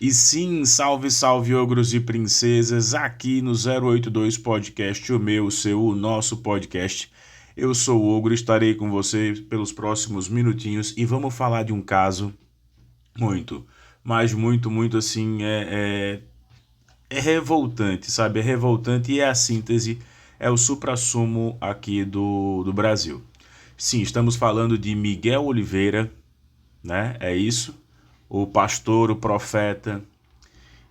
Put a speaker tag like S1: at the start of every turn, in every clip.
S1: E sim, salve, salve, ogros e princesas, aqui no 082 Podcast, o meu, o seu, o nosso podcast. Eu sou o Ogro, estarei com você pelos próximos minutinhos e vamos falar de um caso muito, mas muito assim, é revoltante, sabe? É revoltante e é a síntese, é o suprassumo aqui do Brasil. Sim, estamos falando de Miguel Oliveira, né? É isso, o pastor, o profeta.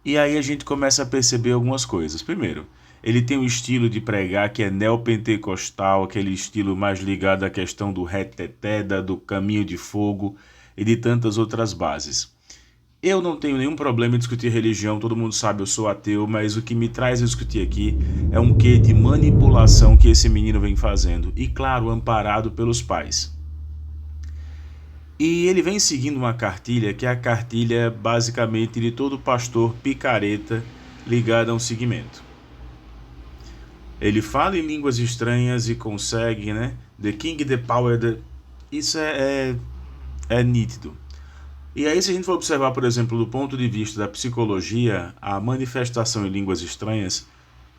S1: E aí a gente começa a perceber algumas coisas. Primeiro, ele tem um estilo de pregar que é neopentecostal, aquele estilo mais ligado à questão do reteté, do caminho de fogo e de tantas outras bases. Eu não tenho nenhum problema em discutir religião, todo mundo sabe, eu sou ateu, mas o que me traz a discutir aqui é um quê de manipulação que esse menino vem fazendo, e claro, amparado pelos pais. E ele vem seguindo uma cartilha que é a cartilha basicamente de todo pastor picareta ligado a um segmento. Ele fala em línguas estranhas e consegue, né? The King, the Power, isso é nítido. E aí, se a gente for observar, por exemplo, do ponto de vista da psicologia, a manifestação em línguas estranhas,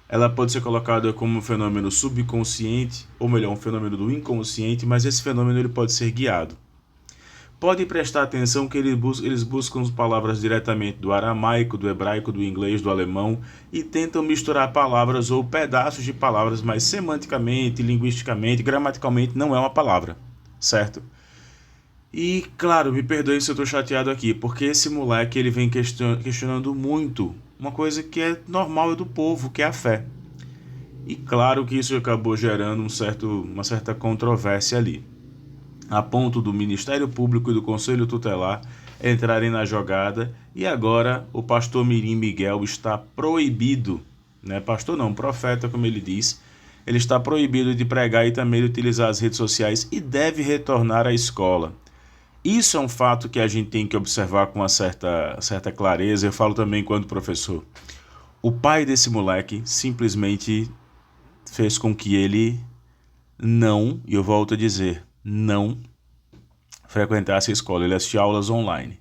S1: ela pode ser colocada como um fenômeno subconsciente, ou melhor, um fenômeno do inconsciente, mas esse fenômeno ele pode ser guiado. Pode prestar atenção que eles buscam palavras diretamente do aramaico, do hebraico, do inglês, do alemão e tentam misturar palavras ou pedaços de palavras, mas semanticamente, linguisticamente, gramaticalmente não é uma palavra, certo? E, claro, me perdoe se eu estou chateado aqui, porque esse moleque ele vem questionando muito uma coisa que é normal do povo, que é a fé. E claro que isso acabou gerando uma certa controvérsia ali, a ponto do Ministério Público e do Conselho Tutelar entrarem na jogada, e agora o pastor Mirim Miguel está proibido, né? Pastor não, profeta, como ele diz, ele está proibido de pregar e também de utilizar as redes sociais e deve retornar à escola. Isso é um fato que a gente tem que observar com uma certa clareza. Eu falo também enquanto professor. O pai desse moleque simplesmente fez com que ele não, e eu volto a dizer, não frequentasse a escola. Ele assistia aulas online.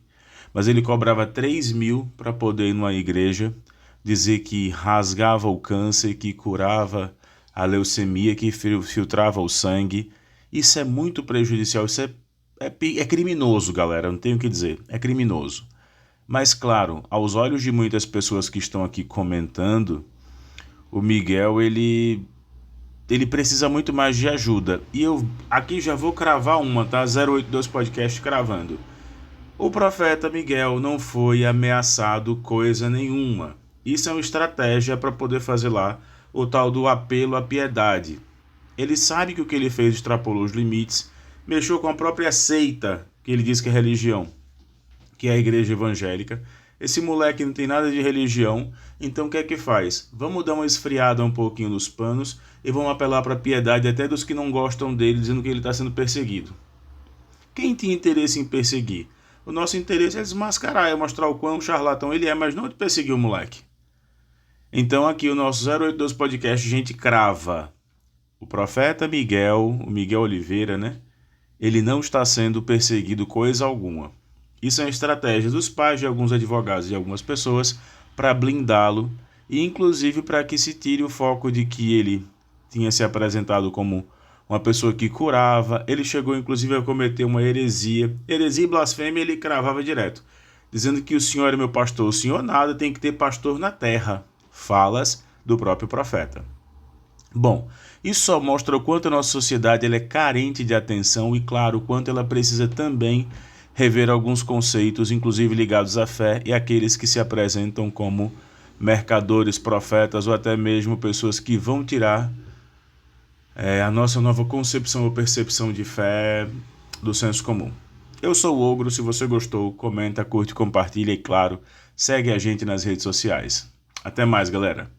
S1: Mas ele cobrava 3.000 para poder ir numa igreja, dizer que rasgava o câncer, que curava a leucemia, que filtrava o sangue. Isso é muito prejudicial, isso é criminoso, galera, não tenho o que dizer, é criminoso. Mas claro, aos olhos de muitas pessoas que estão aqui comentando, o Miguel, ele precisa muito mais de ajuda. E eu aqui já vou cravar uma, tá? 082 Podcast cravando. O profeta Miguel não foi ameaçado coisa nenhuma. Isso é uma estratégia para poder fazer lá o tal do apelo à piedade. Ele sabe que o que ele fez extrapolou os limites, mexeu com a própria seita, que ele diz que é religião, que é a igreja evangélica. Esse moleque não tem nada de religião, então o que é que faz? Vamos dar uma esfriada um pouquinho nos panos e vamos apelar para a piedade até dos que não gostam dele, dizendo que ele está sendo perseguido. Quem tinha interesse em perseguir? O nosso interesse é desmascarar, é mostrar o quão charlatão ele é, mas não de perseguir o moleque. Então aqui o nosso 082 Podcast, a gente crava. O profeta Miguel, o Miguel Oliveira, né? Ele não está sendo perseguido coisa alguma. Isso é uma estratégia dos pais de alguns advogados e algumas pessoas para blindá-lo e inclusive para que se tire o foco de que ele tinha se apresentado como uma pessoa que curava. Ele chegou inclusive a cometer uma heresia e blasfêmia. Ele cravava direto, dizendo que o Senhor é meu pastor. O Senhor nada, tem que ter pastor na terra. Falas do próprio profeta. Bom, isso só mostra o quanto a nossa sociedade ela é carente de atenção e, claro, o quanto ela precisa também rever alguns conceitos, inclusive ligados à fé, e aqueles que se apresentam como mercadores, profetas ou até mesmo pessoas que vão tirar a nossa nova concepção ou percepção de fé do senso comum. Eu sou o Ogro, se você gostou, comenta, curte, compartilha e, claro, segue a gente nas redes sociais. Até mais, galera!